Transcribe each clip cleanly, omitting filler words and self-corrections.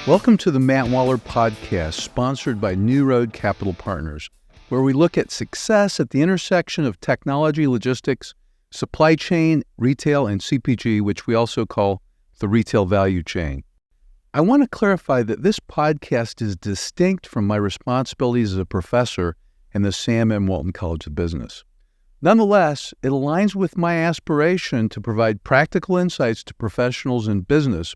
Welcome to the Matt Waller Podcast, sponsored by New Road Capital Partners, where we look at success at the intersection of technology, logistics, supply chain, retail, and CPG, which we also call the retail value chain. I want to clarify that this podcast is distinct from my responsibilities as a professor in the Sam M. Walton College of Business. Nonetheless, it aligns with my aspiration to provide practical insights to professionals in business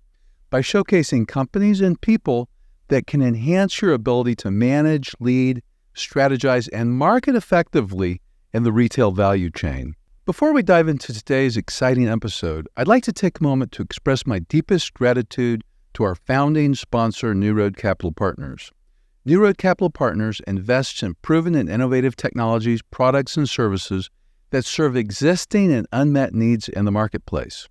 by showcasing companies and people that can enhance your ability to manage, lead, strategize, and market effectively in the retail value chain. Before we dive into today's exciting episode, I'd like to take a moment to express my deepest gratitude to our founding sponsor, New Road Capital Partners. New Road Capital Partners invests in proven and innovative technologies, products, and services that serve existing and unmet needs in the marketplace.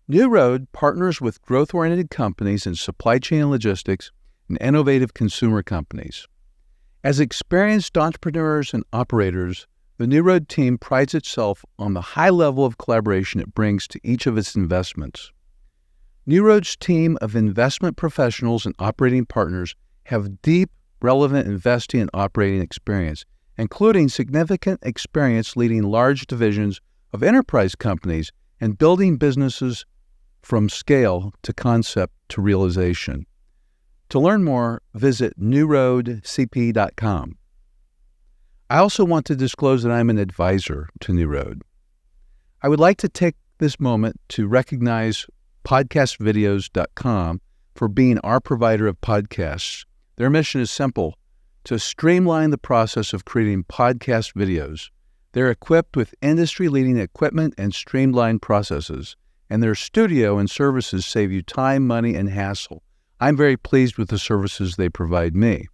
New Road partners with growth-oriented companies in supply chain and logistics and innovative consumer companies. As experienced entrepreneurs and operators, the New Road team prides itself on the high level of collaboration it brings to each of its investments. New Road's team of investment professionals and operating partners have deep, relevant investing and operating experience, including significant experience leading large divisions of enterprise companies and building businesses from scale to concept to realization. To learn more, visit newroadcp.com. I also want to disclose that I'm an advisor to New Road. I would like to take this moment to recognize podcastvideos.com for being our provider of podcasts. Their mission is simple: to streamline the process of creating podcast videos. They're equipped with industry-leading equipment and streamlined processes, and their studio and services save you time, money, and hassle. I'm very pleased with the services they provide me.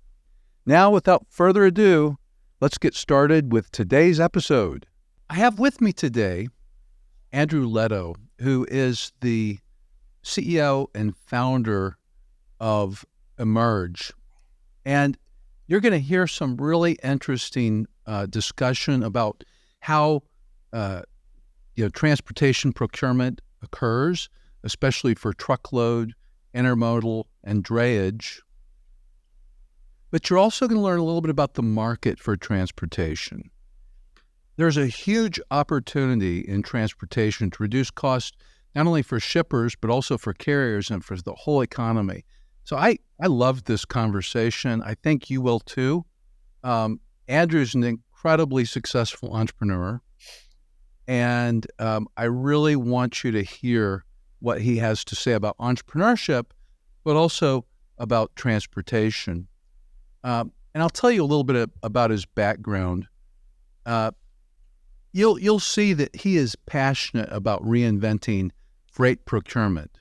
Now, without further ado, let's get started with today's episode. I have with me today Andrew Leto, who is the CEO and founder of Emerge. And you're going to hear some really interesting discussion about how transportation procurement occurs, especially for truckload, intermodal, and drayage. But you're also going to learn a little bit about the market for transportation. There's a huge opportunity in transportation to reduce costs, not only for shippers, but also for carriers and for the whole economy. So I love this conversation. I think you will too. Andrew's an incredibly successful entrepreneur, and I really want you to hear what he has to say about entrepreneurship, but also about transportation. And I'll tell you a little bit about his background. You'll see that he is passionate about reinventing freight procurement.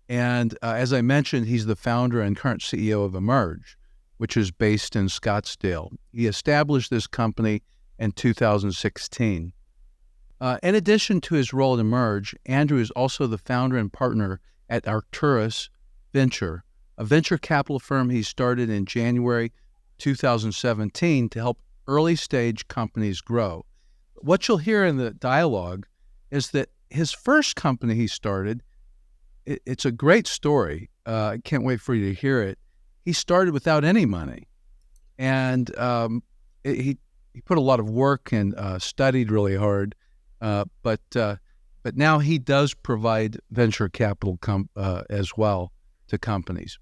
And as I mentioned, he's the founder and current CEO of Emerge, which is based in Scottsdale. He established this company in 2016. In addition to his role at Emerge, Andrew is also the founder and partner at Arcturus Venture, a venture capital firm he started in January 2017 to help early-stage companies grow. What you'll hear in the dialogue is that his first company he started, it's a great story. I can't wait for you to hear it. He started without any money, and he put a lot of work and studied really hard. But now he does provide venture capital as well to companies.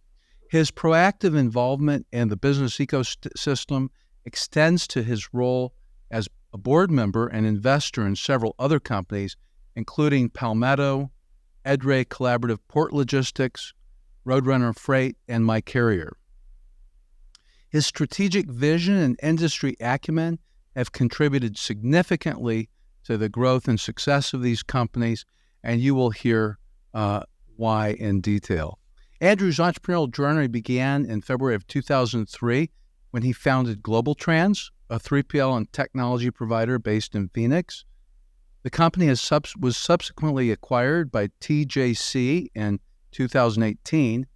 His proactive involvement in the business ecosystem extends to his role as a board member and investor in several other companies, including Palmetto, Edray Collaborative Port Logistics, Roadrunner Freight, and My Carrier. His strategic vision and industry acumen have contributed significantly to the growth and success of these companies, and you will hear why in detail. Andrew's entrepreneurial journey began in February of 2003 when he founded Global Trans, a 3PL and technology provider based in Phoenix. The company was subsequently acquired by TJC in 2018.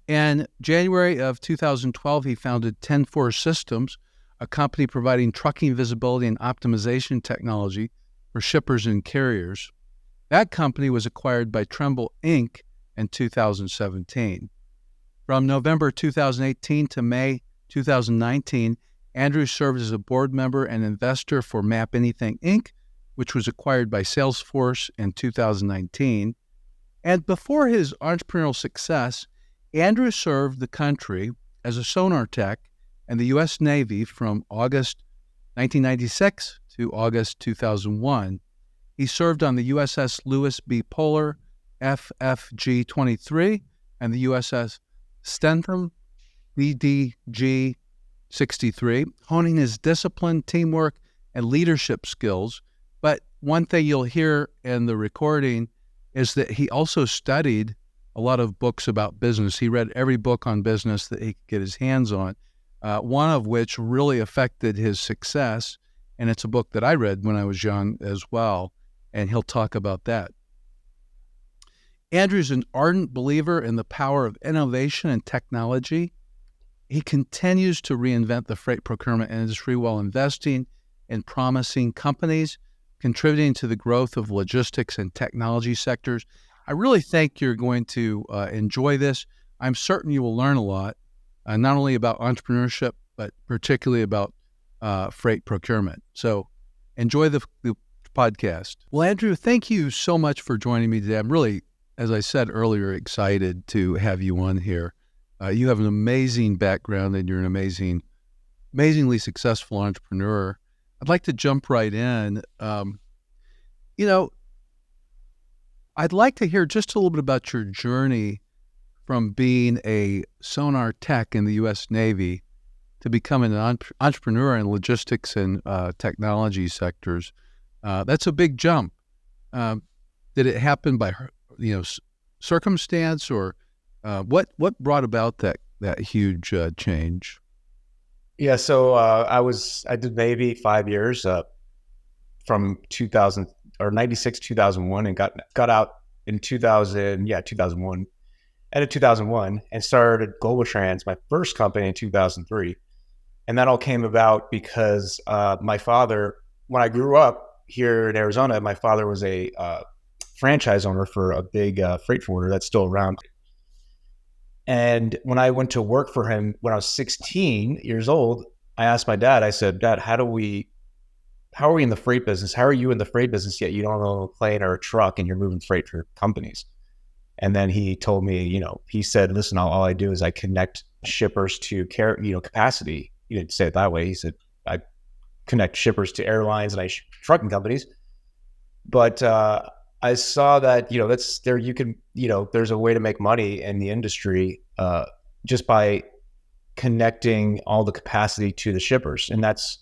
In January of 2012, he founded 10-4 Systems, a company providing trucking visibility and optimization technology for shippers and carriers. That company was acquired by Trimble Inc. in 2017. From November 2018 to May 2019, Andrew served as a board member and investor for Map Anything, Inc., which was acquired by Salesforce in 2019. And before his entrepreneurial success, Andrew served the country as a sonar tech in the U.S. Navy from August 1996 to August 2001. He served on the USS Lewis B. Polar, FFG-23, and the USS Stentham, BDG-63, honing his discipline, teamwork, and leadership skills. But one thing you'll hear in the recording is that he also studied a lot of books about business. He read every book on business that he could get his hands on, one of which really affected his success, and it's a book that I read when I was young as well, and he'll talk about that. Andrew's an ardent believer in the power of innovation and technology. He continues to reinvent the freight procurement industry while investing in promising companies, contributing to the growth of logistics and technology sectors. I really think you're going to enjoy this. I'm certain you will learn a lot, not only about entrepreneurship, but particularly about freight procurement. So enjoy the podcast. Well, Andrew, thank you so much for joining me today. I'm really, as I said earlier, excited to have you on here. You have an amazing background and you're an amazingly successful entrepreneur. I'd like to jump right in. I'd like to hear just a little bit about your journey from being a sonar tech in the U.S. Navy to becoming an entrepreneur in logistics and technology sectors. That's a big jump. Did it happen by circumstance, or what brought about that huge change? Yeah, so I did Navy 5 years from 2000 or 96 2001, and got out in 2001, end of 2001, and started Global Trans, my first company, in 2003. And that all came about because my father, when I grew up here in Arizona, my father was a franchise owner for a big freight forwarder that's still around. And when I went to work for him when I was 16 years old, I asked my dad, I said, Dad, how are we in the freight business? How are you in the freight business yet you don't own a plane or a truck and you're moving freight for companies? And then he told me, he said, listen, all I do is I connect shippers to capacity. He didn't say it that way. He said, I connect shippers to airlines and trucking companies. But I saw that, that's there. You can, there's a way to make money in the industry just by connecting all the capacity to the shippers. And that's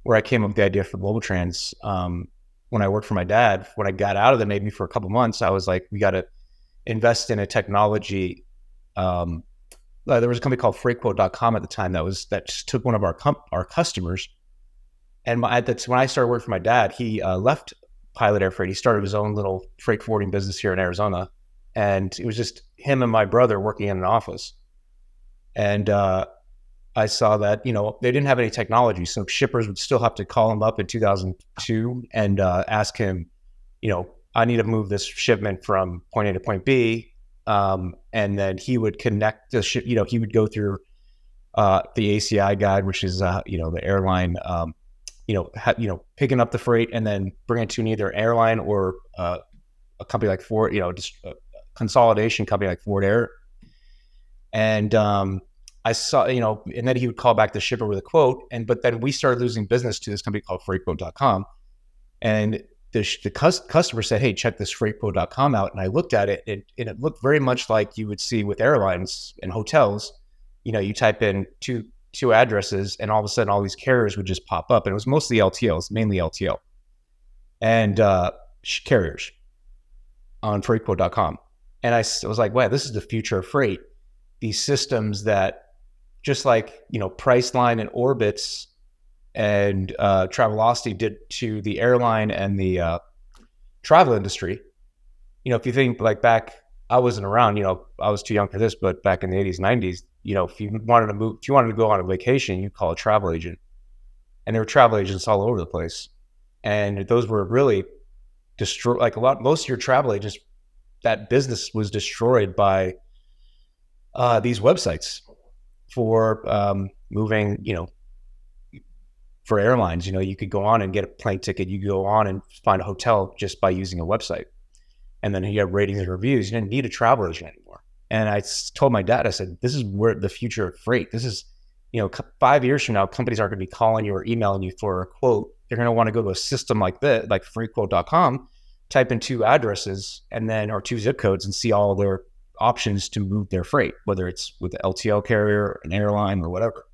where I came up with the idea for Global Trans. When I worked for my dad, when I got out of the Navy for a couple of months, I was like, we got to invest in a technology. There was a company called freightquote.com at the time that just took one of our customers. And when I started working for my dad, he left Pilot Air Freight. He started his own little freight forwarding business here in Arizona. And it was just him and my brother working in an office. And I saw that, they didn't have any technology. So shippers would still have to call him up in 2002 and ask him, I need to move this shipment from point A to point B. And then he would connect the ship, he would go through the ACI guide, which is, the airline, picking up the freight and then bring it to either airline or a company like Ford, just a consolidation company like Ford Air. And I saw, and then he would call back the shipper with a quote. But then we started losing business to this company called freightquote.com. And the customer said, hey, check this freightquote.com out. And I looked at it and it looked very much like you would see with airlines and hotels. You type in two addresses and all of a sudden all these carriers would just pop up. And it was mostly LTLs, mainly LTL and carriers on freightquote.com. And I was like, wow, this is the future of freight. These systems that just like, Priceline and Orbitz and Travelocity did to the airline and the travel industry. If you think like back, I wasn't around, I was too young for this, but back in the 80s, 90s, if you wanted to go on a vacation, you call a travel agent. And there were travel agents all over the place. And those were really destroyed. Like most of your travel agents, that business was destroyed by these websites for moving, for airlines. You could go on and get a plane ticket. You could go on and find a hotel just by using a website. And then you have ratings and reviews. You didn't need a travel agent anymore. And I told my dad, I said, this is where the future of freight. This is, 5 years from now, companies aren't going to be calling you or emailing you for a quote. They're going to want to go to a system like this, like freightquote.com, type in 2 addresses or 2 zip codes and see all their options to move their freight, whether it's with the LTL carrier, an airline, or whatever.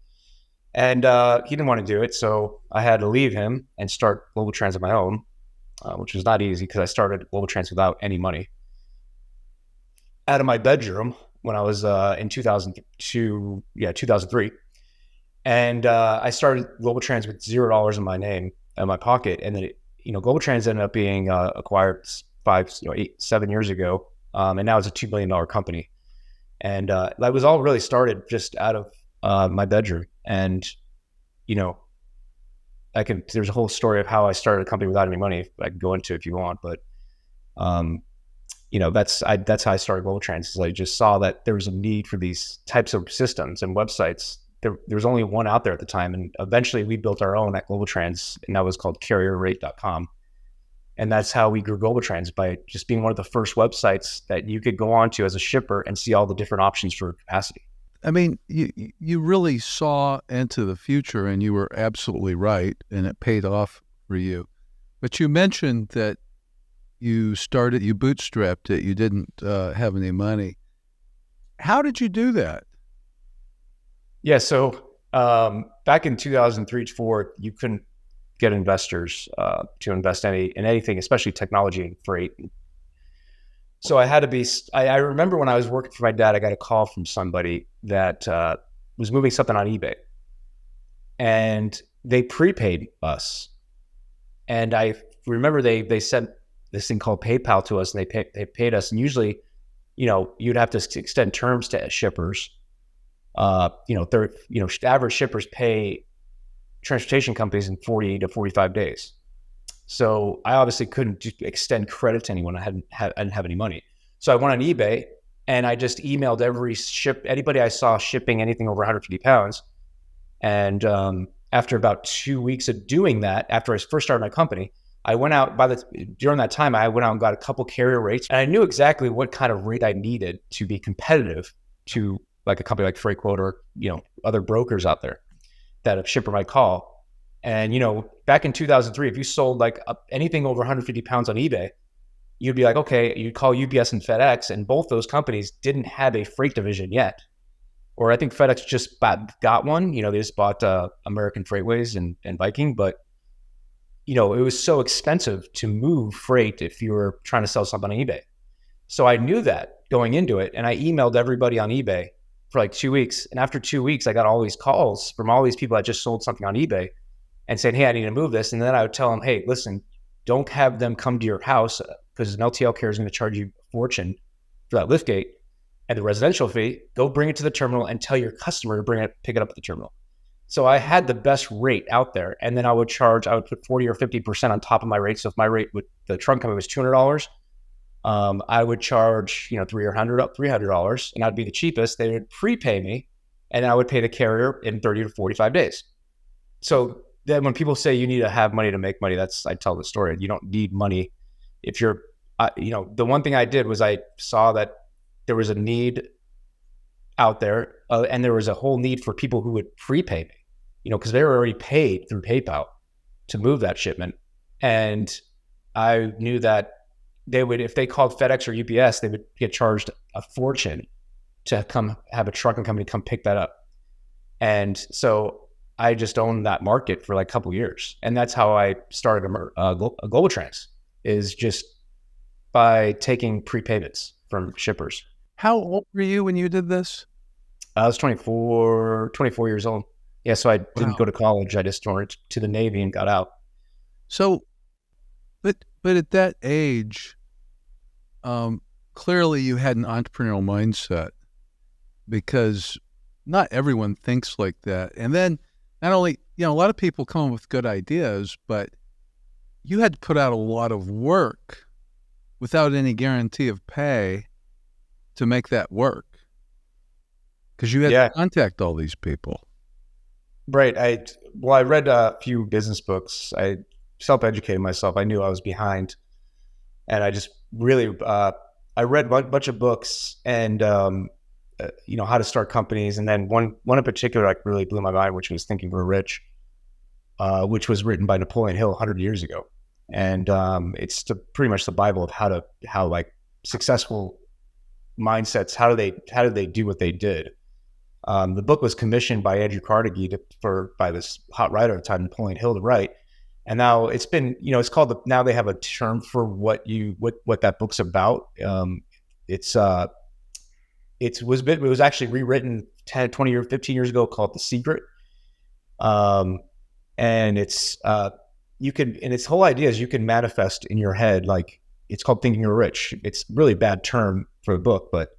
And he didn't want to do it. So I had to leave him and start Global Trans on my own, which was not easy because I started Global Trans without any money. Out of my bedroom when I was in 2003. And I started Global Trans with $0 in my name, in my pocket. And then, Global Trans ended up being acquired 7 years ago. And now it's a $2 billion company. And that was all really started just out of my bedroom. And, there's a whole story of how I started a company without any money. I can go into if you want, but, that's how I started Global Trans. I just saw that there was a need for these types of systems and websites. There was only one out there at the time. And eventually we built our own at Global Trans, and that was called carrierrate.com. And that's how we grew Global Trans, by just being one of the first websites that you could go onto as a shipper and see all the different options for capacity. I mean, you really saw into the future, and you were absolutely right, and it paid off for you. But you mentioned that you bootstrapped it, you didn't have any money. How did you do that? Yeah, so back in 2003-4, you couldn't get investors to invest in anything, especially technology and freight. So I had to be, I remember when I was working for my dad, I got a call from somebody that was moving something on eBay, and they prepaid us. And I remember they sent this thing called PayPal to us, and they paid us. And usually, you'd have to extend terms to shippers. Average shippers pay transportation companies in 40 to 45 days. So I obviously couldn't extend credit to anyone. I didn't have any money. So I went on eBay and I just emailed anybody I saw shipping anything over 150 pounds. And after about 2 weeks of doing that, after I first started my company, I went out during that time, I went out and got a couple carrier rates, and I knew exactly what kind of rate I needed to be competitive to like a company like FreightQuote or, other brokers out there that a shipper might call. And, back in 2003, if you sold anything over 150 pounds on eBay, you'd be like, okay, you'd call UPS and FedEx, and both those companies didn't have a freight division yet. Or I think FedEx just got one, they just bought American Freightways and Viking, but, it was so expensive to move freight if you were trying to sell something on eBay. So I knew that going into it, and I emailed everybody on eBay for 2 weeks. And after 2 weeks, I got all these calls from all these people that just sold something on eBay and saying, hey, I need to move this. And then I would tell them, hey, listen, don't have them come to your house because an LTL carrier is going to charge you a fortune for that liftgate and the residential fee. Go bring it to the terminal and tell your customer to pick it up at the terminal. So I had the best rate out there. And then I would put 40 or 50% on top of my rate. So if my rate the trunk company was $200, I would charge, $300, and I'd be the cheapest. They would prepay me, and I would pay the carrier in 30 to 45 days. So then when people say you need to have money to make money, I tell the story. You don't need money. If you're, the one thing I did was I saw that there was a need out there, and there was a whole need for people who would prepay me, because they were already paid through PayPal to move that shipment. And I knew that they would, if they called FedEx or UPS, they would get charged a fortune to come have a trucking company come pick that up. And so I just owned that market for a couple of years. And that's how I started a Global Trans, is just by taking prepayments from shippers. How old were you when you did this? I was 24 years old. Yeah, so I didn't go to college. I just went to the Navy and got out. So, but at that age, clearly you had an entrepreneurial mindset, because not everyone thinks like that. And then not only, a lot of people come up with good ideas, but you had to put out a lot of work without any guarantee of pay to make that work. Because you had to Yeah, contact all these people. right. I read a few business books. I self-educated myself. I knew I was behind, and I just really I read a bunch of books and how to start companies, and then one in particular like really blew my mind, which was Think and Grow Rich, which was written by Napoleon Hill 100 years ago, and it's pretty much the Bible of how like successful mindsets, how did they do what they did. The book was commissioned by Andrew Carnegie by this hot writer at the time, Napoleon Hill, to write. And now it's been, it's called now they have a term for what that book's about. It was actually rewritten 10, 20 or 15 years ago, called The Secret. And its whole idea is you can manifest in your head, like it's called Thinking You're Rich. It's a really bad term for a book, but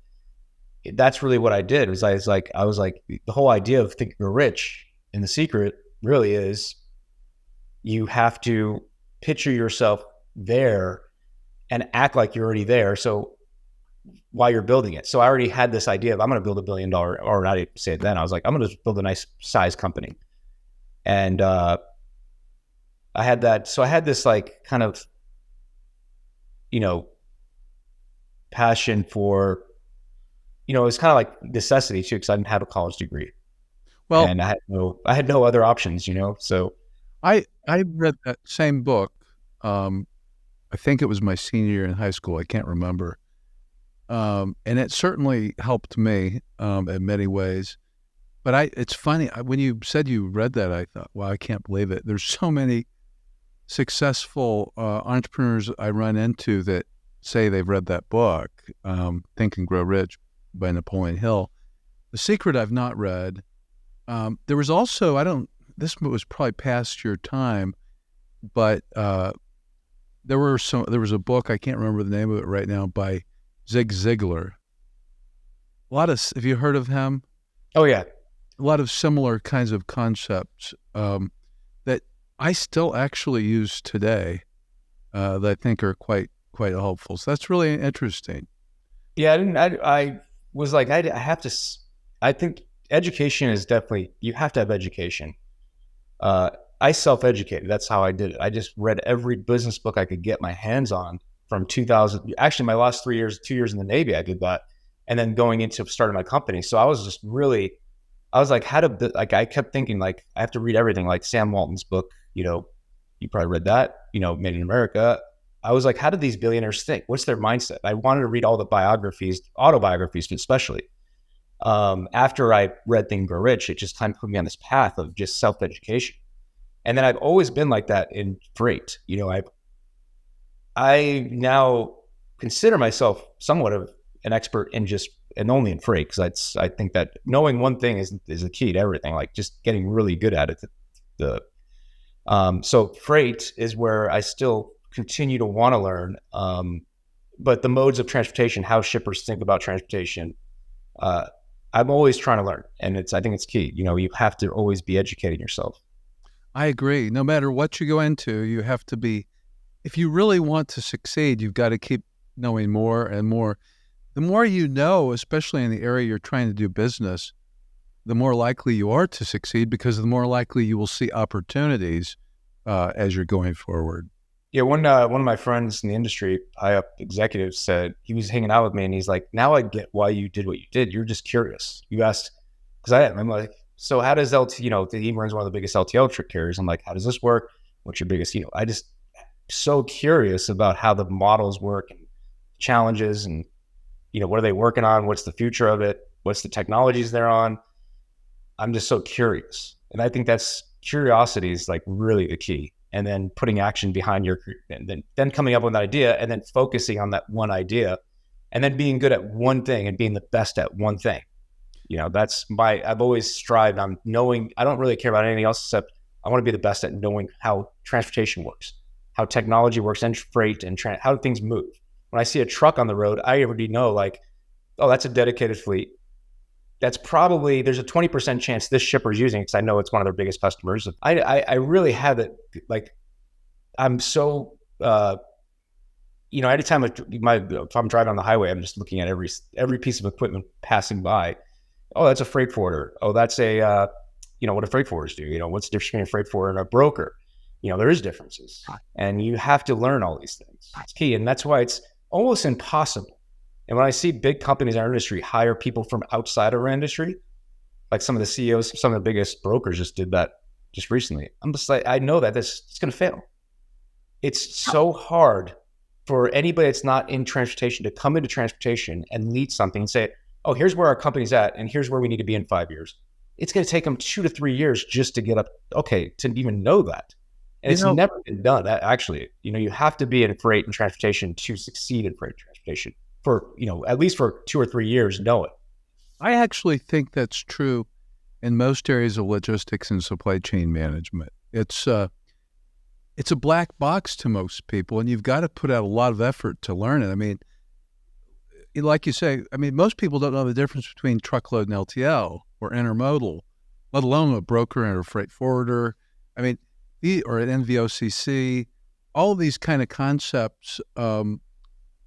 that's really what I did. I was like, the whole idea of Thinking You're Rich in The Secret really is you have to picture yourself there and act like you're already there. So while you're building it. So I already had this idea of I'm going to build $1 billion, or not even say it then. I was like, I'm going to build a nice size company. And I had that. So I had this like kind of, passion for, it was kind of like necessity too, because I didn't have a college degree. Well, and I had no other options, so. I read that same book. I think it was my senior year in high school. I can't remember. And it certainly helped me in many ways. But it's funny, when you said you read that, I thought, wow, I can't believe it. There's so many successful entrepreneurs I run into that say they've read that book, Think and Grow Rich by Napoleon Hill. The Secret I've not read. There was also, this was probably past your time, but there was a book, I can't remember the name of it right now, by Zig Ziglar. Have you heard of him? Oh yeah. A lot of similar kinds of concepts that I still actually use today that I think are quite helpful. So that's really interesting. Yeah, I was like, I think education is definitely, you have to have education. I self-educated. That's how I did it. I just read every business book I could get my hands on from 2000. Actually, my last 2 years in the Navy, I did that. And then going into starting my company. So I was just really, I was like, I kept thinking like, I have to read everything, like Sam Walton's book, you probably read that, Made in America. I was like, how do these billionaires think? What's their mindset? I wanted to read all the autobiographies, especially. After I read Think and Grow Rich, it just kind of put me on this path of just self-education. And then I've always been like that in freight. I now consider myself somewhat of an expert and only in freight, because I think that knowing one thing is the key to everything, like just getting really good at it. So freight is where I still continue to want to learn. But the modes of transportation, how shippers think about transportation, I'm always trying to learn, and I think it's key. You have to always be educating yourself. I agree. No matter what you go into, you have to be, if you really want to succeed, you've got to keep knowing more and more. The more you know, especially in the area you're trying to do business, the more likely you are to succeed, because the more likely you will see opportunities as you're going forward. Yeah, one of my friends in the industry, high up executives, said, he was hanging out with me and he's like, now I get why you did what you did. You're just curious. You asked, because I am. I'm like, so how does he runs one of the biggest LTL truck carriers. I'm like, how does this work? What's your biggest, I just so curious about how the models work and challenges and, what are they working on? What's the future of it? What's the technologies they're on? I'm just so curious. And I think curiosity is like really the key. And then putting action behind and then coming up with an idea and then focusing on that one idea and then being good at one thing and being the best at one thing. I've always strived on knowing, I don't really care about anything else except I want to be the best at knowing how transportation works, how technology works and freight and how things move. When I see a truck on the road, I already know like, oh, that's a dedicated fleet. That's probably, there's a 20% chance this shipper is using it because I know it's one of their biggest customers. I really have it, like, I'm so, anytime if I'm driving on the highway, I'm just looking at every piece of equipment passing by. Oh, that's a freight forwarder. Oh, that's a, what do freight forwarders do? What's the difference between a freight forwarder and a broker? There is differences, and you have to learn all these things. It's key. And that's why it's almost impossible. And when I see big companies in our industry hire people from outside of our industry, like some of the CEOs, some of the biggest brokers just did that just recently. I'm just like, I know that it's going to fail. It's so hard for anybody that's not in transportation to come into transportation and lead something and say, oh, here's where our company's at, and here's where we need to be in 5 years. It's going to take them 2 to 3 years just to get up, to even know that. And it's never been done. Actually, you have to be in freight and transportation to succeed in freight and transportation for, at least for 2 or 3 years, know it. I actually think that's true in most areas of logistics and supply chain management. It's a black box to most people, and you've got to put out a lot of effort to learn it. I mean, like you say, most people don't know the difference between truckload and LTL or intermodal, let alone a broker and a freight forwarder. Or an NVOCC. All of these kind of concepts,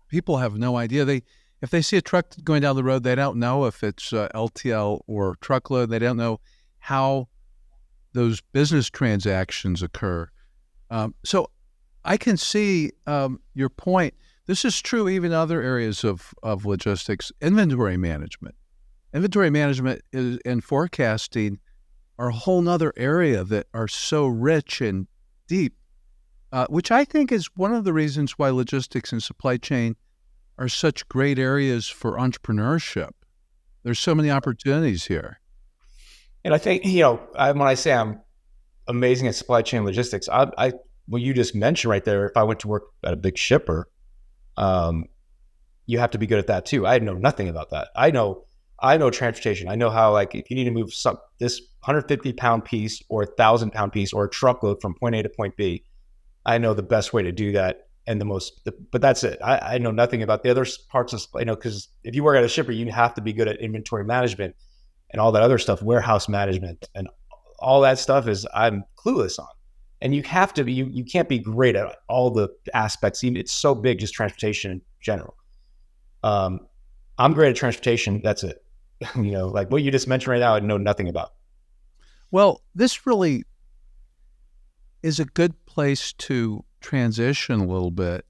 people have no idea. If they see a truck going down the road, they don't know if it's LTL or truckload. They don't know how those business transactions occur. So I can see your point. This is true even in other areas of logistics. Inventory management. Inventory management and forecasting are a whole nother area that are so rich and deep, which I think is one of the reasons why logistics and supply chain are such great areas for entrepreneurship. There's so many opportunities here. And I think, when I say I'm amazing at supply chain logistics, what you just mentioned right there, if I went to work at a big shipper, you have to be good at that too. I know nothing about that. I know transportation. I know how, if you need to move this 150-pound piece or 1,000-pound piece or a truckload from point A to point B, I know the best way to do that and but that's it. I know nothing about the other parts of, because if you work at a shipper, you have to be good at inventory management and all that other stuff, warehouse management and all that stuff I'm clueless on. And you have to be, you can't be great at all the aspects. Even it's so big, just transportation in general. I'm great at transportation. That's it. Like what you just mentioned right now, I know nothing about. Well, this really is a good place to transition a little bit,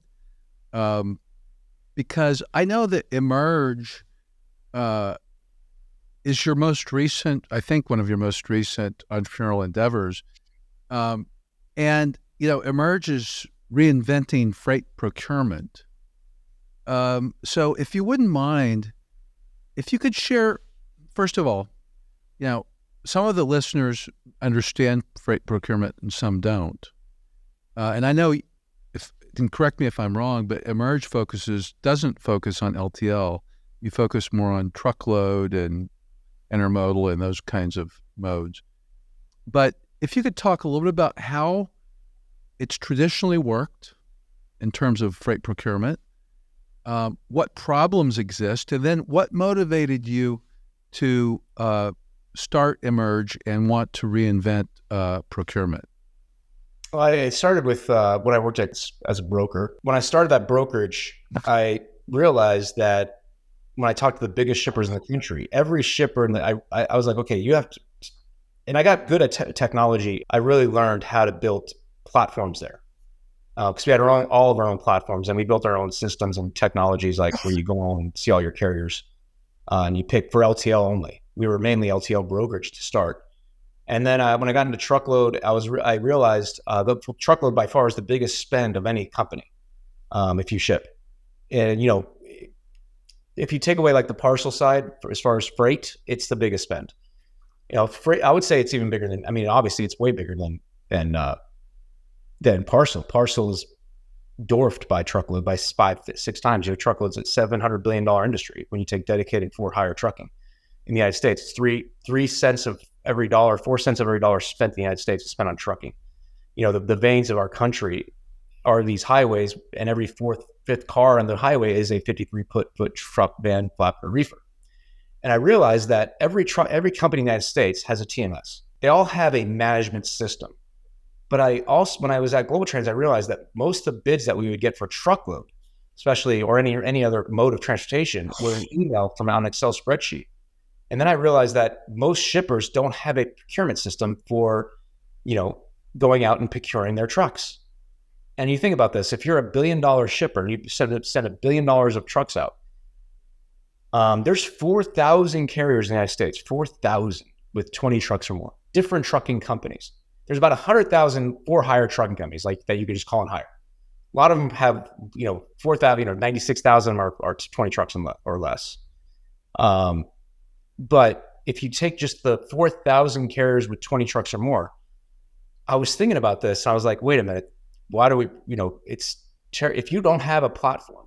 because I know that Emerge is your most recent, I think one of your most recent entrepreneurial endeavors. And, Emerge is reinventing freight procurement. So if you wouldn't mind, if you could share, first of all, some of the listeners understand freight procurement and some don't. And I know, and correct me if I'm wrong, but Emerge doesn't focus on LTL. You focus more on truckload and intermodal and those kinds of modes. But if you could talk a little bit about how it's traditionally worked in terms of freight procurement, what problems exist, and then what motivated you to start Emerge and want to reinvent procurement? Well, I started with when I worked as a broker. When I started that brokerage, I realized that when I talked to the biggest shippers in the country, every shipper, I was like, okay, you have to, and I got good at technology. I really learned how to build platforms there. Because we had all of our own platforms, and we built our own systems and technologies, like where you go on and see all your carriers, and you pick for LTL only. We were mainly LTL brokerage to start, and then when I got into truckload, I realized the truckload by far is the biggest spend of any company if you ship, and if you take away like the parcel side as far as freight, it's the biggest spend. Freight, I would say it's even bigger than. Obviously, it's way bigger than parcel. Parcel is dwarfed by truckload by 5-6 times. Truckload's at $700 billion industry when you take dedicated for hire trucking in the United States. It's 3 cents of every dollar, 4 cents of every dollar spent in the United States is spent on trucking. The veins of our country are these highways, and every 4th, 5th car on the highway is a 53-foot truck, van, flatbed, reefer. And I realized that every company in the United States has a TMS. They all have a management system. But I also, when I was at Global Trans, I realized that most of the bids that we would get for truckload, especially, or any other mode of transportation, were an email from an Excel spreadsheet. And then I realized that most shippers don't have a procurement system for, going out and procuring their trucks. And you think about this, if you're $1 billion shipper and you send $1 billion of trucks out, there's 4,000 carriers in the United States, 4,000 with 20 trucks or more, different trucking companies. There's about 100,000 for-hire trucking companies like that you could just call and hire. A lot of them have, 4,000, 96,000 are 20 trucks or less. But if you take just the 4,000 carriers with 20 trucks or more, I was thinking about this and I was like, wait a minute, why do we, if you don't have a platform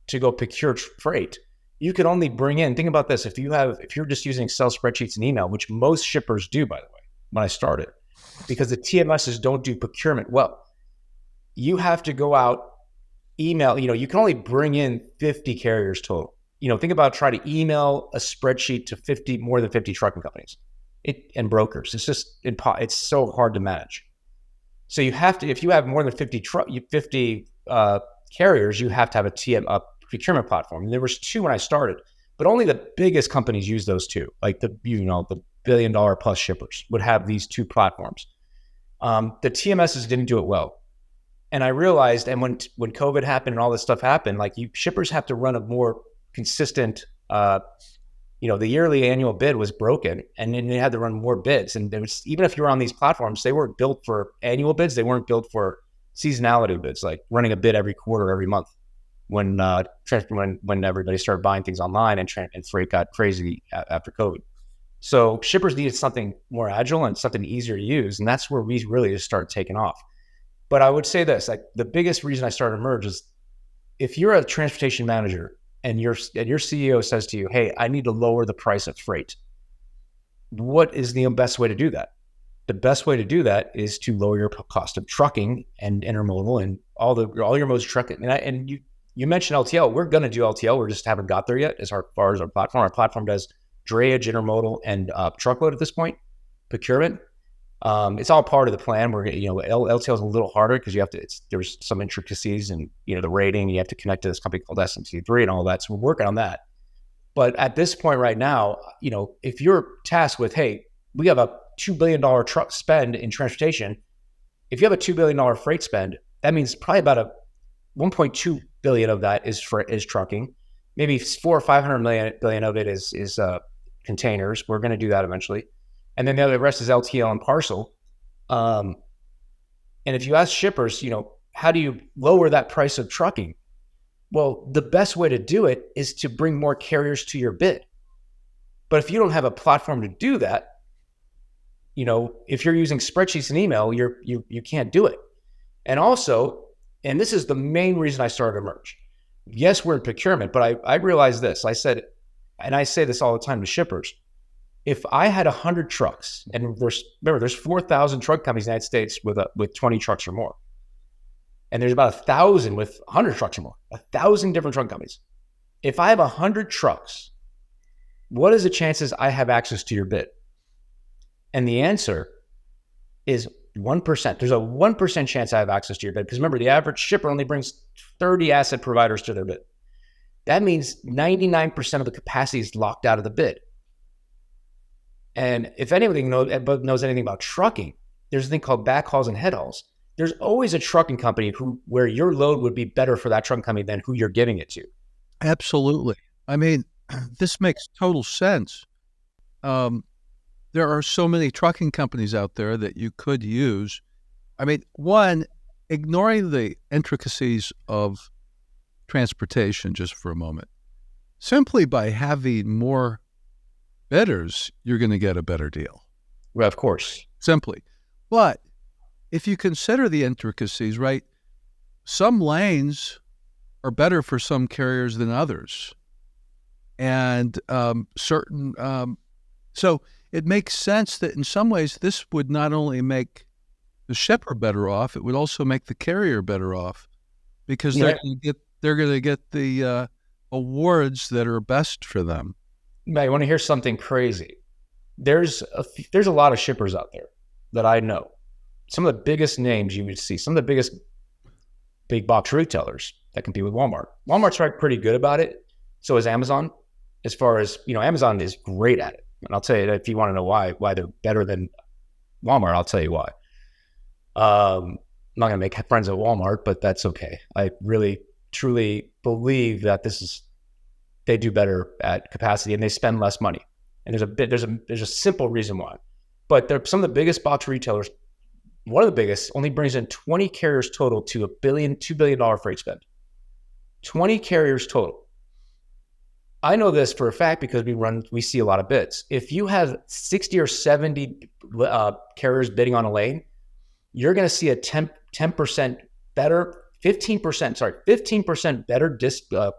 to go procure freight, you can only bring in, think about this, if you're just using Excel spreadsheets and email, which most shippers do, by the way, when I started, because the TMSs don't do procurement well. You have to go out, email, you can only bring in 50 carriers total. Think about trying to email a spreadsheet to more than 50 trucking companies and brokers. It's just, it's so hard to manage. So you have to, if you have more than 50 carriers, you have to have a procurement platform. And there was 2 when I started, but only the biggest companies use those 2. Like the $1 billion plus shippers would have these 2 platforms. The TMSs didn't do it well. And I realized, and when COVID happened and all this stuff happened, like shippers have to run a more consistent, the yearly annual bid was broken, and then they had to run more bids. And there was, even if you were on these platforms, they weren't built for annual bids. They weren't built for seasonality bids, like running a bid every quarter, every month. When everybody started buying things online and freight got crazy after COVID. So shippers needed something more agile and something easier to use. And that's where we really just started taking off. But I would say this, like the biggest reason I started Merge is if you're a transportation manager and your CEO says to you, hey, I need to lower the price of freight. What is the best way to do that? The best way to do that is to lower your cost of trucking and intermodal and all your modes of trucking. And you mentioned LTL. We're going to do LTL. We just haven't got there yet as far as our platform. Our platform does drayage, intermodal, and truckload at this point, procurement. It's all part of the plan. Where LTL is a little harder because there's some intricacies and the rating. You have to connect to this company called SMT3 and all that. So we're working on that. But at this point right now, if you're tasked with, hey, we have a $2 billion truck spend in transportation. If you have a $2 billion freight spend, that means probably about a 1.2 billion of that is trucking. Maybe 400 or 500 billion of it is containers. We're going to do that eventually. And then the rest is LTL and parcel. And if you ask shippers, how do you lower that price of trucking? Well, the best way to do it is to bring more carriers to your bid. But if you don't have a platform to do that, if you're using spreadsheets and email, you can't do it. And also, and this is the main reason I started Emerge. Yes, we're in procurement, but I realized this. I said, and I say this all the time to shippers, if I had 100 trucks, and there's 4,000 truck companies in the United States with 20 trucks or more. And there's about 1,000 with 100 trucks or more, 1,000 different truck companies. If I have 100 trucks, what is the chances I have access to your bid? And the answer is 1%. There's a 1% chance I have access to your bid. Because remember, the average shipper only brings 30 asset providers to their bid. That means 99% of the capacity is locked out of the bid. And if anything knows anything about trucking, there's a thing called backhauls and headhauls. There's always a trucking company where your load would be better for that trucking company than who you're giving it to. Absolutely. I mean, this makes total sense. There are so many trucking companies out there that you could use. I mean, one, ignoring the intricacies of transportation just for a moment, simply by having more bidders, you're going to get a better deal. Well, of course. Simply. But if you consider the intricacies, right, some lanes are better for some carriers than others. And so it makes sense that in some ways this would not only make the shipper better off, it would also make the carrier better off because they're going to get the awards that are best for them. Now, you want to hear something crazy? There's a lot of shippers out there that I know. Some of the biggest names you would see, some of the biggest big box retailers that compete with Walmart. Walmart's pretty good about it. So is Amazon. As far as, Amazon is great at it. And I'll tell you that if you want to know why they're better than Walmart, I'll tell you why. I'm not going to make friends at Walmart, but that's okay. I really, truly believe that they do better at capacity and they spend less money. And there's a simple reason why. But they're some of the biggest box retailers. One of the biggest only brings in 20 carriers total to $2 billion freight spend. 20 carriers total. I know this for a fact because we see a lot of bids. If you have 60 or 70 carriers bidding on a lane, you're going to see a 10% better, 15% better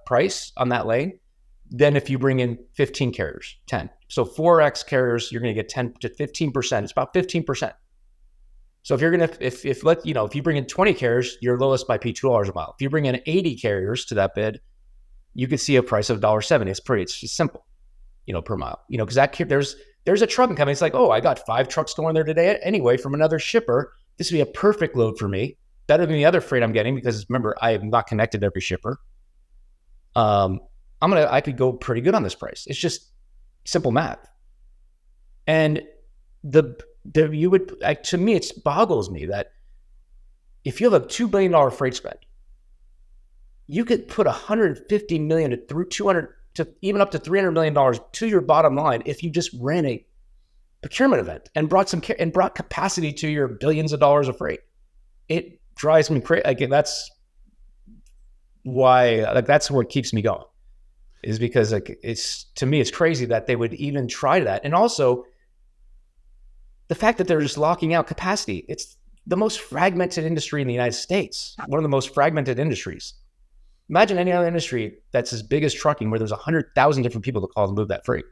price on that lane than if you bring in 15 carriers, 10. So 4X carriers, you're going to get 10 to 15%. It's about 15%. So if you're going to, if you bring in 20 carriers, your lowest might be $2 a mile. If you bring in 80 carriers to that bid, you could see a price of $1.70. It's just simple, per mile, because there's a trucking company. It's like, oh, I got 5 trucks going there today anyway from another shipper. This would be a perfect load for me, better than the other freight I'm getting because remember, I am not connected to every shipper. I could go pretty good on this price. It's just simple math. And to me, it boggles me that if you have a $2 billion freight spend, you could put $150 million to through 200 to even up to $300 million to your bottom line if you just ran a procurement event and brought capacity to your billions of dollars of freight. It drives me crazy. Again, that's why, that's what keeps me going, is because to me, it's crazy that they would even try that. And also the fact that they're just locking out capacity. It's the most fragmented industry in the United States, one of the most fragmented industries. Imagine any other industry that's as big as trucking, where there's 100,000 different people to call to move that freight,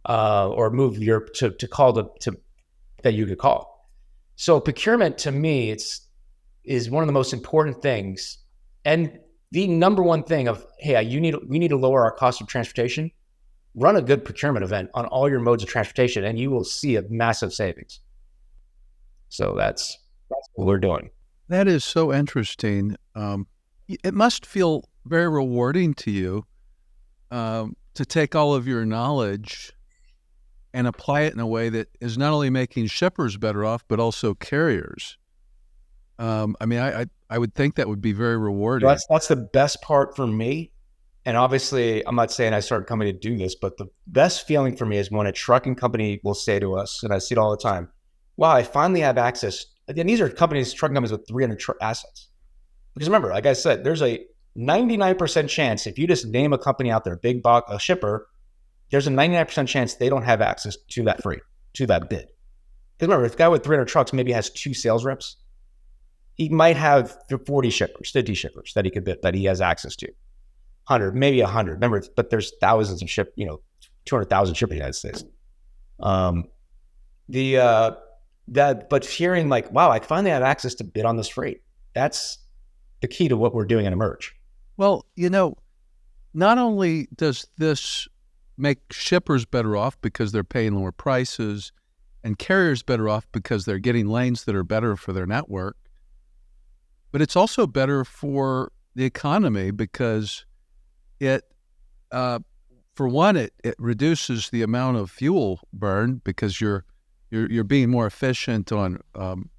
or move to call that you could call. So procurement, to me, is one of the most important things, and the number one thing of, hey, we need to lower our cost of transportation. Run a good procurement event on all your modes of transportation, and you will see a massive savings. So that's what we're doing. That is so interesting. It must feel very rewarding to you to take all of your knowledge and apply it in a way that is not only making shippers better off, but also carriers. I would think that would be very rewarding. That's the best part for me. And obviously, I'm not saying I started coming to do this, but the best feeling for me is when a trucking company will say to us, and I see it all the time, wow, I finally have access. And these are trucking companies with 300 assets. Because remember, like I said, there's a 99% chance if you just name a company out there, a shipper, there's a 99% chance they don't have access to that freight, to that bid. Because remember, if a guy with 300 trucks maybe has 2 sales reps, he might have 40 shippers, 50 shippers that he could bid, that he has access to. 100, maybe 100. Remember, but there's thousands of 200,000 shippers in the United States. But hearing like, wow, I finally have access to bid on this freight. That's the key to what we're doing in Emerge. Well, not only does this make shippers better off because they're paying lower prices, and carriers better off because they're getting lanes that are better for their network, but it's also better for the economy because it, for one, it reduces the amount of fuel burn because you're being more efficient on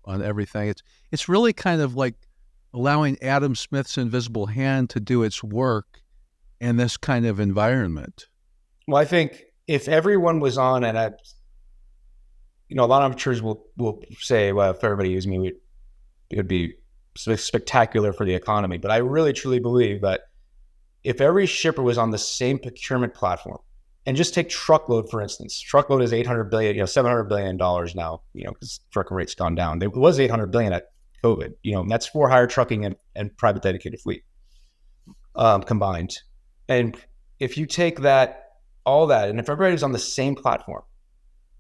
everything. It's really kind of like allowing Adam Smith's invisible hand to do its work in this kind of environment. Well, I think if everyone was on, and a lot of entrepreneurs will say, well, if everybody used me, it would be spectacular for the economy. But I really truly believe that if every shipper was on the same procurement platform, and just take truckload, for instance, truckload is $800 billion, $700 billion now, because trucking rate's gone down. It was $800 billion at COVID, and that's for hire trucking and private dedicated fleet combined. And if you take all that, and if everybody's on the same platform,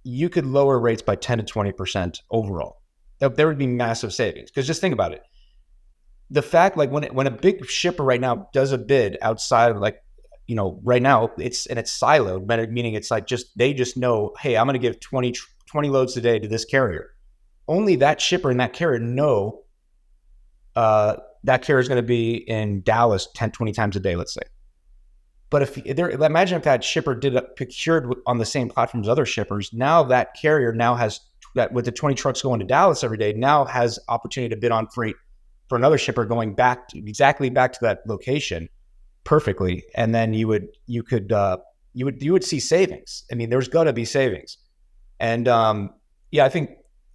you could lower rates by 10 to 20% overall. There would be massive savings. Because just think about it. The fact, like when a big shipper right now does a bid outside of right now it's siloed, meaning it's like they just know, hey, I'm going to give 20 loads today to this carrier. Only that shipper and that carrier know that carrier is going to be in Dallas 10, 20 times a day, let's say. But imagine if that shipper procured on the same platform as other shippers. Now that carrier now has that with the 20 trucks going to Dallas every day, now has opportunity to bid on freight for another shipper going exactly back to that location perfectly. And then you would see savings. I mean, there's gonna be savings. And I think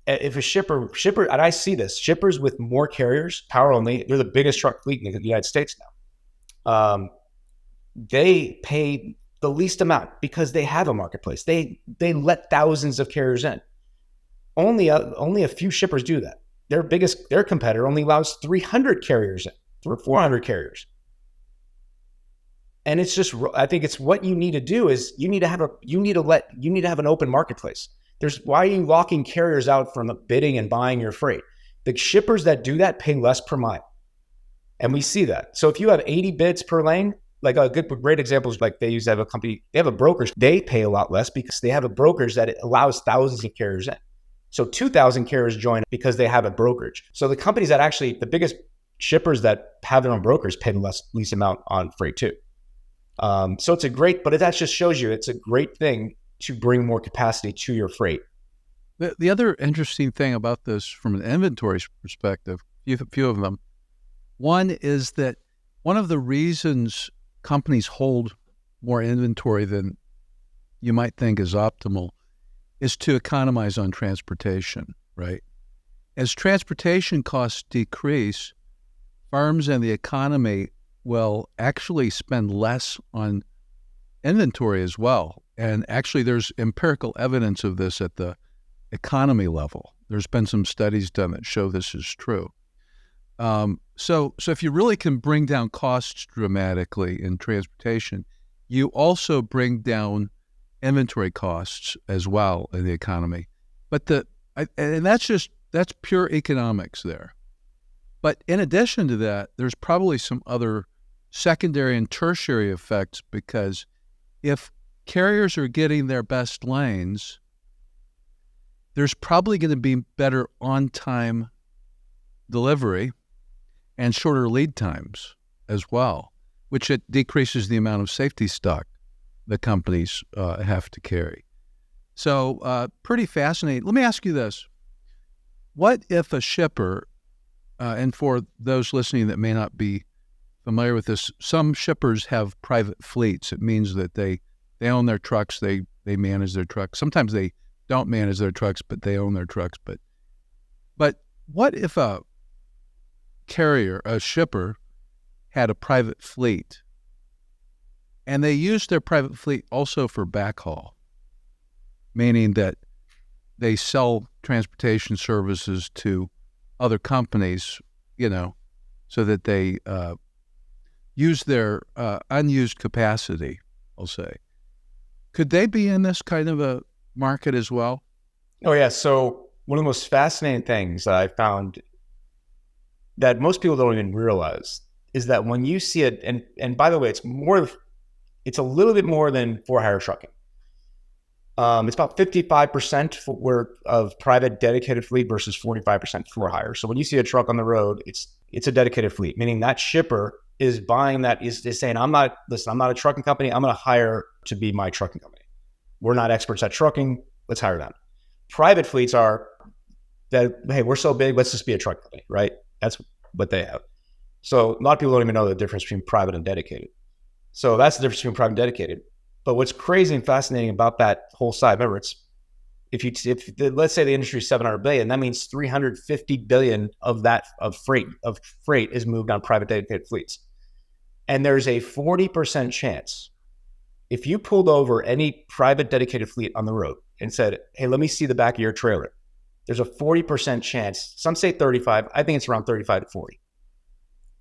if a shipper, and I see this, shippers with more carriers, power only, they're the biggest truck fleet in the United States now. They pay the least amount because they have a marketplace. They let thousands of carriers in. Only a few shippers do that. Their competitor only allows 300 carriers in, or 400 carriers. And it's just, I think it's what you need to do is you need to have an open marketplace. Why are you locking carriers out from bidding and buying your freight? The shippers that do that pay less per mile. And we see that. So if you have 80 bids per lane, like great example is like they have a brokerage, they pay a lot less because they have a brokerage that allows thousands of carriers in. So 2,000 carriers join because they have a brokerage. So the companies that actually, the biggest shippers that have their own brokers pay the least amount on freight too. So it's but that just shows you it's a great thing to bring more capacity to your freight. The other interesting thing about this from an inventory perspective, a few of them, one is that one of the reasons companies hold more inventory than you might think is optimal is to economize on transportation, right? As transportation costs decrease, firms and the economy will actually spend less on inventory as well. And actually, there's empirical evidence of this at the economy level. There's been some studies done that show this is true. So if you really can bring down costs dramatically in transportation, you also bring down inventory costs as well in the economy. But that's pure economics there. But in addition to that, there's probably some other secondary and tertiary effects, because if carriers are getting their best lanes, there's probably going to be better on-time delivery and shorter lead times as well, which it decreases the amount of safety stock the companies have to carry. So pretty fascinating. Let me ask you this. What if a shipper, and for those listening that may not be familiar with this, some shippers have private fleets. It means that they own their trucks, they manage their trucks. Sometimes they don't manage their trucks, but they own their trucks. But what if a shipper had a private fleet, and they used their private fleet also for backhaul, meaning that they sell transportation services to other companies, so that they use their unused capacity, I'll say. Could they be in this kind of a market as well? Oh, yeah. So one of the most fascinating things that I found that most people don't even realize is that when you see it, and by the way, it's a little bit more than for-hire trucking. It's about 55% of private dedicated fleet versus 45% for hire. So when you see a truck on the road, it's a dedicated fleet, meaning that shipper is buying that, is saying, I'm not a trucking company. I'm going to hire to be my trucking company. We're not experts at trucking. Let's hire them. Private fleets are that, hey, we're so big, let's just be a truck company, right? That's what they have. So a lot of people don't even know the difference between private and dedicated. So that's the difference between private and dedicated. But what's crazy and fascinating about that whole side, remember, let's say the industry is 700 billion, that means 350 billion of freight is moved on private dedicated fleets. And there's a 40% chance, if you pulled over any private dedicated fleet on the road and said, hey, let me see the back of your trailer, there's a 40% chance, some say 35, I think it's around 35 to 40,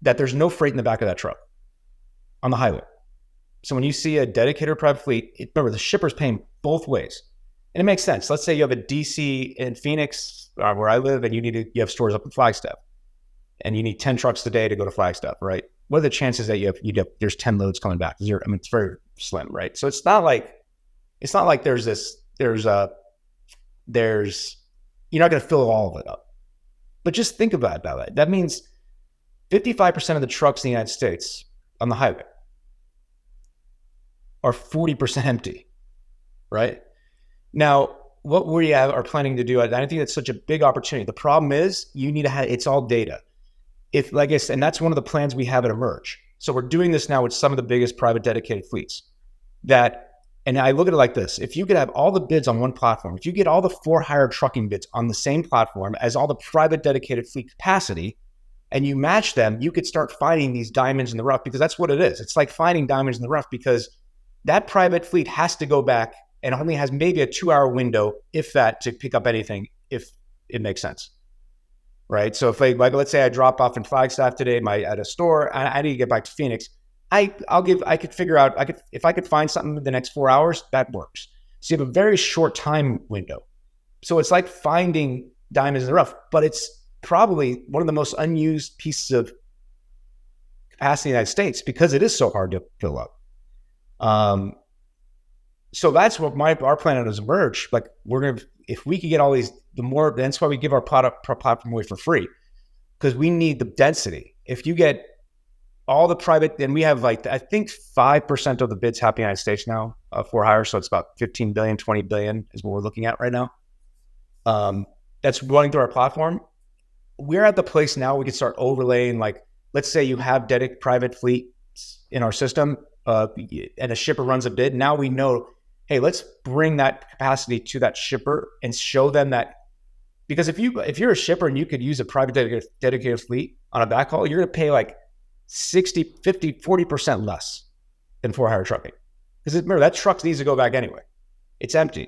that there's no freight in the back of that truck on the highway. So when you see a dedicated private fleet, remember, the shipper's paying both ways. And it makes sense. Let's say you have a DC in Phoenix, where I live, and you have stores up in Flagstaff, and you need 10 trucks a day to go to Flagstaff, right? What are the chances that there's 10 loads coming back? Zero. I mean, it's very slim, right? So it's not like you're not going to fill all of it up. But just think about that. That means 55% of the trucks in the United States on the highway, are 40% empty, right? Now, what we are planning to do, I think that's such a big opportunity. The problem is you need to have, it's all data. If, like I said, and that's one of the plans we have at Emerge. So we're doing this now with some of the biggest private dedicated fleets and I look at it like this. If you could have all the bids on one platform, if you get all the for-hire trucking bids on the same platform as all the private dedicated fleet capacity, and you match them, you could start finding these diamonds in the rough, because that's what it is. It's like finding diamonds in the rough, because that private fleet has to go back and only has maybe a 2-hour window, if that, to pick up anything, if it makes sense. Right. So if like let's say I drop off in Flagstaff today, at a store, I need to get back to Phoenix. I could figure out, if I could find something in the next 4 hours, that works. So you have a very short time window. So it's like finding diamonds in the rough, but it's probably one of the most unused pieces of capacity in the United States, because it is so hard to fill up. So that's what our plan is Emerge. Like, if we could get all these, that's why we give our platform away for free, because we need the density. If you get all the private, then we have I think 5% of the bids happening in the United States now for hire. So it's about 15 billion, 20 billion is what we're looking at right now. That's running through our platform. We're at the place now we can start overlaying, let's say you have dedicated private fleets in our system, and a shipper runs a bid. Now we know, hey, let's bring that capacity to that shipper and show them that, because if you're a shipper and you could use a private dedicated fleet on a backhaul, you're going to pay 60, 50, 40% less than for-hire trucking. Because remember, that truck needs to go back anyway. It's empty.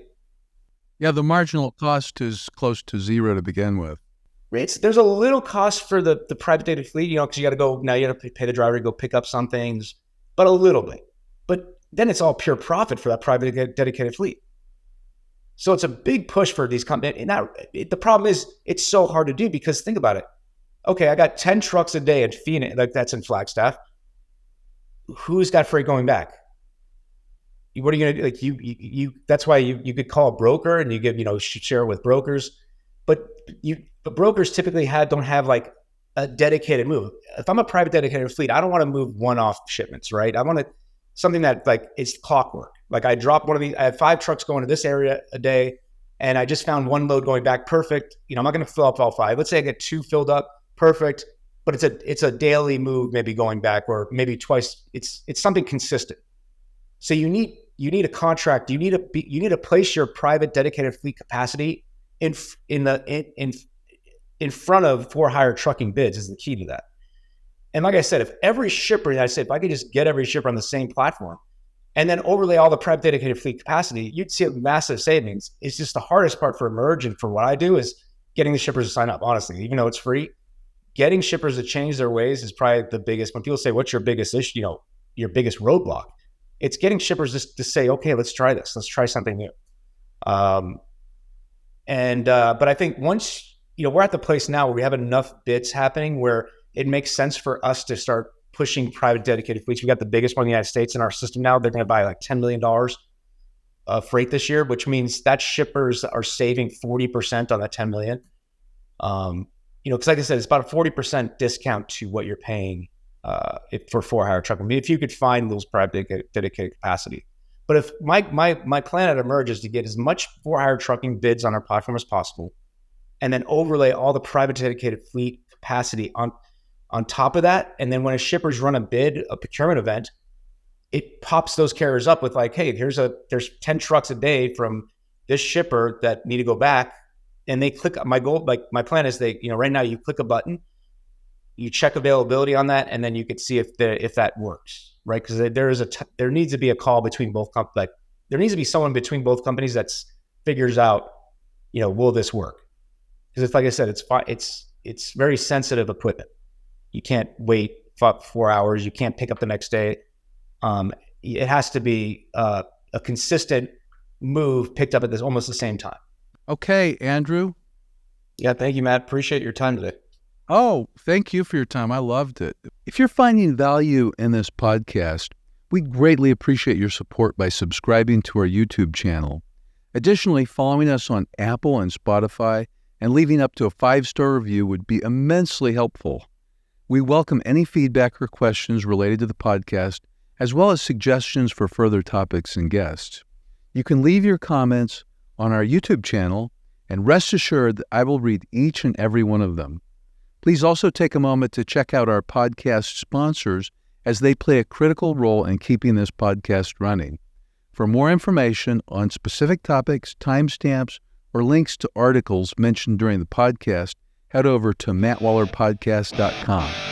Yeah, the marginal cost is close to zero to begin with. There's a little cost for the private dedicated fleet, because you got to go, now you have to pay the driver to go pick up some things, but a little bit. But then it's all pure profit for that private dedicated fleet. So it's a big push for these companies. The problem is it's so hard to do, because think about it. Okay, I got 10 trucks a day at Phoenix, that's in Flagstaff. Who's got freight going back? What are you going to do? You that's why you could call a broker and you give, share with brokers, but brokers typically don't have a dedicated move. If I'm a private dedicated fleet, I don't want to move one-off shipments, right? I want something that is clockwork. I drop one of these, I have 5 trucks going to this area a day, and I just found 1 load going back. Perfect. I'm not going to fill up all 5. Let's say I get 2 filled up. Perfect. But it's a daily move, maybe going back, or maybe twice. It's something consistent. So you need a contract. You need to place your private dedicated fleet capacity in front of for-hire trucking bids is the key to that. And like I said, if every shipper, if I could just get every shipper on the same platform and then overlay all the private dedicated fleet capacity, you'd see a massive savings. It's just the hardest part for Emerge, and for what I do, is getting the shippers to sign up. Honestly, even though it's free, getting shippers to change their ways is probably the biggest. When people say, what's your biggest issue, your biggest roadblock, it's getting shippers just to say, okay, let's try this. Let's try something new. But I think once, we're at the place now where we have enough bids happening where it makes sense for us to start pushing private dedicated fleets. We got the biggest one in the United States in our system now. They're going to buy $10 million of freight this year, which means that shippers are saving 40% on that 10 million. Because like I said, it's about a 40% discount to what you're paying for for-hire trucking. If you could find those private dedicated capacity. But if my plan at Emerge is to get as much for-hire trucking bids on our platform as possible, and then overlay all the private dedicated fleet capacity on top of that. And then when a shippers run a procurement event, it pops those carriers up with hey, there's 10 trucks a day from this shipper that need to go back. And they click. My goal, my plan is right now you click a button, you check availability on that, and then you could see if that works, right? Because there needs to be a call between both companies. There needs to be someone between both companies that figures out, will this work? Because it's like I said, it's very sensitive equipment. You can't wait 4 hours. You can't pick up the next day. It has to be a consistent move picked up at almost the same time. Okay, Andrew. Yeah, thank you, Matt. Appreciate your time today. Oh, thank you for your time. I loved it. If you're finding value in this podcast, we greatly appreciate your support by subscribing to our YouTube channel. Additionally, following us on Apple and Spotify and leaving up to a 5-star review would be immensely helpful. We welcome any feedback or questions related to the podcast as well as suggestions for further topics and guests. You can leave your comments on our YouTube channel, and rest assured that I will read each and every one of them. Please also take a moment to check out our podcast sponsors, as they play a critical role in keeping this podcast running. For more information on specific topics, timestamps, or links to articles mentioned during the podcast, head over to mattwallerpodcast.com.